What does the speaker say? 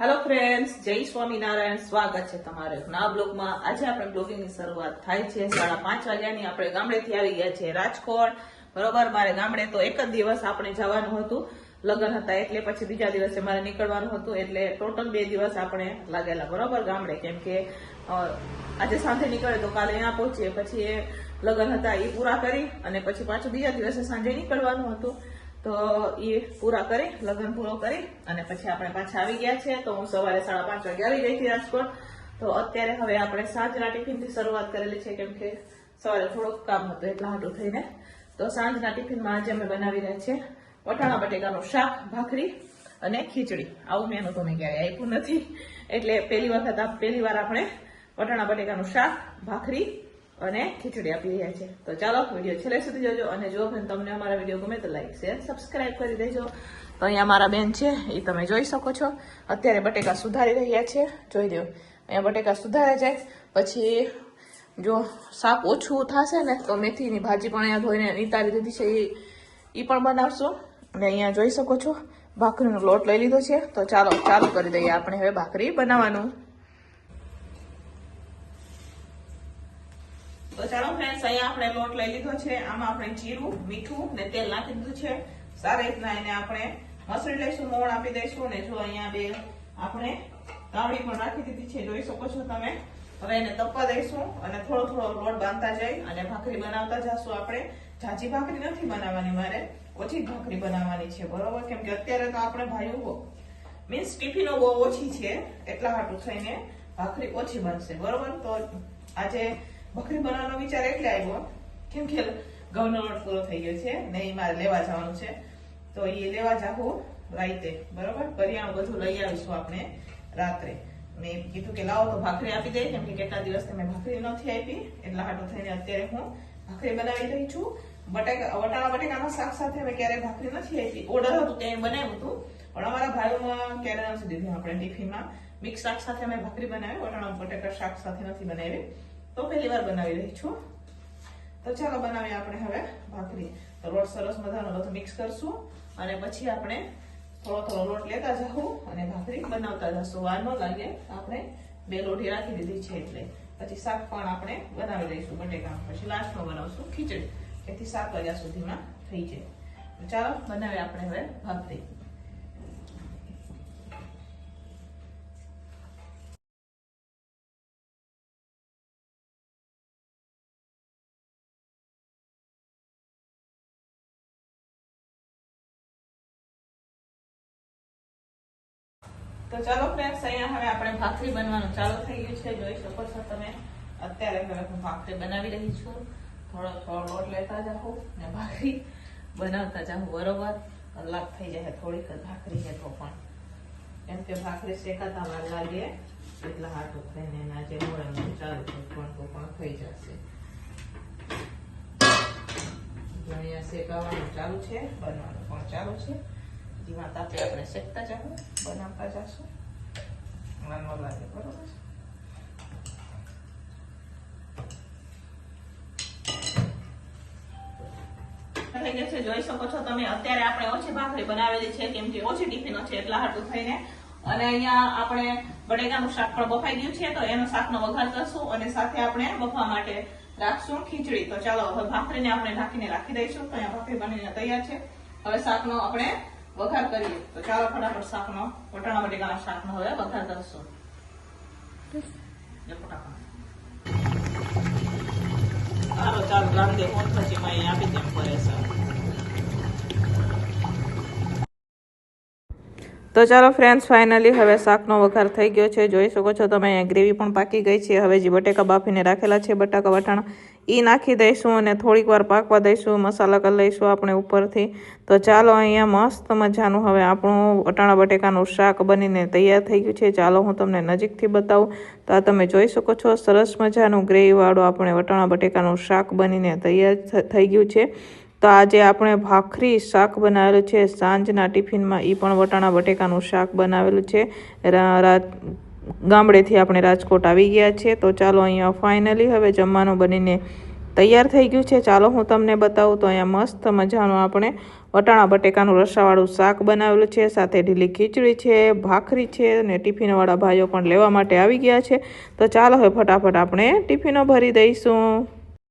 Hello friends, જય સ્વામિનારાયણ. સ્વાગત છે તમારે નવા બ્લોગમાં. આજે આપણે બ્લોગિંગની શરૂઆત થાય છે 5:30 વાગ્યાની. આપણે ગામડેથી આવી ગયા છે રાજકોટ. બરોબર, મારે ગામડે તો એક જ દિવસ આપણે જવાનું હતું, લગ્ન હતા એટલે પછી બીજા દિવસે મારે નીકળવાનું હતું, એટલે ટોટલ 2 દિવસ આપણે લાગેલા બરોબર ગામડે. કેમ કે આજે સાંજે નીકળે તો કાલે અહીંયા પહોંચીએ, પછી એ લગ્ન હતા એ પૂરા કરી અને પછી પાછું બીજા દિવસે સાંજે નીકળવાનું હતું. તો એ પૂરા કરી, લગ્ન પૂરો કરી અને પછી આપણે પાછા આવી ગયા છે. તો હું સવારે 5:30 વાગે આવી ગઈ હતી રાજકોટ. તો અત્યારે હવે આપણે સાંજના ટિફિનથી શરૂઆત કરેલી છે, કેમ કે સવારે થોડુંક કામ હતું એટલા હાટું થઈને. તો સાંજના ટિફિનમાં આજે અમે બનાવી રહ્યા છીએ વટાણા બટેકાનું શાક, ભાખરી અને ખીચડી. આવું મેનુ તો મેં ક્યારેય આપ્યું નથી, એટલે પહેલી વાર આપણે વટાણા બટેકાનું શાક, ભાખરી અને ખીચડી આપી રહ્યા છે. તો ચાલો વિડીયો છેલ્લે સુધી જોજો, અને જો તમને અમારા વિડીયો ગમે તો લાઈક, શેર, સબસ્ક્રાઇબ કરી દેજો. તો અહીંયા મારા બેન છે, એ તમે જોઈ શકો છો. અત્યારે બટેકા સુધારી રહ્યા છે, જોઈ દો. અહીંયા બટેકા સુધારે જાય પછી જો શાક ઓછું થશે ને તો મેથીની ભાજી પણ અહીંયા ધોઈને નિતારી દીધી છે, એ પણ બનાવશું. અને અહીંયા જોઈ શકો છો ભાખરીનો લોટ લઈ લીધો છે. તો ચાલુ કરી દઈએ આપણે હવે ભાખરી બનાવવાનું. તો ચાલો ફ્રેન્ડ્સ, અહીંયા આપણે લોટ લઈ લીધો છે. આમાં આપણે જીરું, મીઠું ને તેલ નાખી દીધું છે. સારી રીતના એને આપણે મસળી લઈશું, મોણ આપી દઈશું. ને જો અહીંયા બે આપણે તાવડી પણ રાખી દીધી છે, જોઈ શકો છો તમે. હવે એને તપવા દઈશું અને થોડો થોડો લોટ બાંધતા જઈ અને ભાખરી બનાવતા જશું. આપણે જાજી ભાખરી નથી બનાવવાની, મારે ઓછી ભાખરી બનાવવાની છે બરોબર. કેમ કે અત્યારે તો આપણે ભાઈઓ મીન્સ ટિફિનો બહુ ઓછી છે, એટલા હાટું થઈને ભાખરી ઓછી બનશે બરોબર. તો આજે ભાખરી બનાવવાનો વિચાર એટલે આવ્યો કેમ કે ઘઉંનો લોટ પૂરો થઈ ગયો છે ને એ મારે લેવા જવાનું છે. તો એ લેવા જાવું રાતે બરોબર. કરિયાણું બધું લઈ આવીશું આપણે રાત્રે. મેં કીધું કે લાવો તો ભાખરી આપી દે, કેમ કે કેટલા દિવસથી મેં ભાખરી નથી આપી, એટલા હાટું થઈને અત્યારે હું ભાખરી બનાવી રહી છું. વટાણા બટેકાના શાક સાથે મેં ક્યારેય ભાખરી નથી આપી. ઓર્ડર હતું ત્યાં બનાવ્યું હતું, પણ અમારા ભાઈઓમાં ક્યારે નથી દીધું આપણે ટિફિનમાં. મિક્સ શાક સાથે મેં ભાખરી બનાવી, વટાણા બટેકા શાક સાથે નથી બનાવી. તો પહેલી વાર બનાવી રહી છું. તો ચાલો બનાવીએ આપણે હવે ભાખરી. તો લોટ સરસ મજાનો બધું મિક્સ કરશું અને પછી આપણે થોડો લોટ લેતા જવું અને ભાખરી બનાવતા જશું. વાર ન લાગે, આપણે 2 લોટી રાખી દીધી છે એટલે. પછી શાક પણ આપણે બનાવી દઈશું બટેકા, પછી લાસ્ટમાં બનાવશું ખીચડી, જેથી 7 વાગ્યા સુધીમાં થઈ જાય. તો ચાલો બનાવીએ આપણે હવે ભાખરી. તો ચાલો ફ્રેન્ડ્સ, અહીંયા હવે આપણે ભાખરી બનવાનું ચાલુ થઈ ગયું છે, જોઈ શકો છો તમે. અત્યારે હવે હું ભાખરી બનાવી રહી છું. થોડો લોટ લેતા જાઉં ને ભાખરી બનાવતા જાઉં બરોબર. કલાક થઈ જાય થોડીક ભાખરી છે તો પણ, કેમ કે ભાખરી શેકાતા વાર લાગે એટલા હાટું થઈને એના જે મોડે ચાલુ પણ થઈ જશે. અહીંયા શેકાવાનું ચાલુ છે, બનવાનું પણ ચાલુ છે. ધીમા તાપે આપણે શેકતા જવું, બનાવતા જશું, વાર ન લાગે બરોબર. થઈ જશે, જોઈ શકો છો તમે. અત્યારે આપણે ઓછી ભાખરી બનાવેલી છે, કેમ કે ઓછી ટિફિનો છે એટલા હાટું થઈને. અને અહીંયા આપણે બટેકાનું શાક પણ બફાઈ ગયું છે, તો એનો શાકનો વઘાર કરશું અને સાથે આપણે બફવા માટે રાખશું ખીચડી. તો ચાલો હવે ભાખરીને આપણે ઢાંકીને રાખી દઈશું. તો અહીંયા ભાખરી બનીને તૈયાર છે. હવે શાકનો આપણે વઘાર કરીએ. તો ચાલો ફટાફટ શાકનો, વટાણા બટેકાના શાકનો હવે વઘાર કરશું. ચાલો રામદેવ પછી આપી દેમ પડે છે. તો ચાલો ફ્રેન્ડ્સ, ફાઇનલી હવે શાકનો વઘાર થઈ ગયો છે, જોઈ શકો છો તમે. અહીંયા ગ્રેવી પણ પાકી ગઈ છે. હવે જે બટેકા બાફીને રાખેલા છે, બટાકા વટાણા, એ નાખી દઈશું અને થોડીક વાર પાકવા દઈશું. મસાલા કરી લઈશું આપણે ઉપરથી. તો ચાલો અહીંયા મસ્ત મજાનું હવે આપણું વટાણા બટેકાનું શાક બનીને તૈયાર થઈ ગયું છે. ચાલો હું તમને નજીકથી બતાવું. તો આ તમે જોઈ શકો છો, સરસ મજાનું ગ્રેવીવાળું આપણે વટાણા બટેકાનું શાક બનીને તૈયાર થઈ ગયું છે. તો આજે આપણે ભાખરી શાક બનાવેલું છે સાંજના ટિફિનમાં. એ પણ વટાણા બટેકાનું શાક બનાવેલું છે. ગામડેથી આપણે રાજકોટ આવી ગયા છે. તો ચાલો અહીંયા ફાઇનલી હવે જમવાનું બનીને તૈયાર થઈ ગયું છે. ચાલો હું તમને બતાવું. તો અહીંયા મસ્ત મજાનું આપણે વટાણા બટેકાનું રસાવાળું શાક બનાવેલું છે, સાથે ઢીલી ખીચડી છે, ભાખરી છે અને ટિફિનવાળા ભાઈઓ પણ લેવા માટે આવી ગયા છે. તો ચાલો હવે ફટાફટ આપણે ટિફિનો ભરી દઈશું.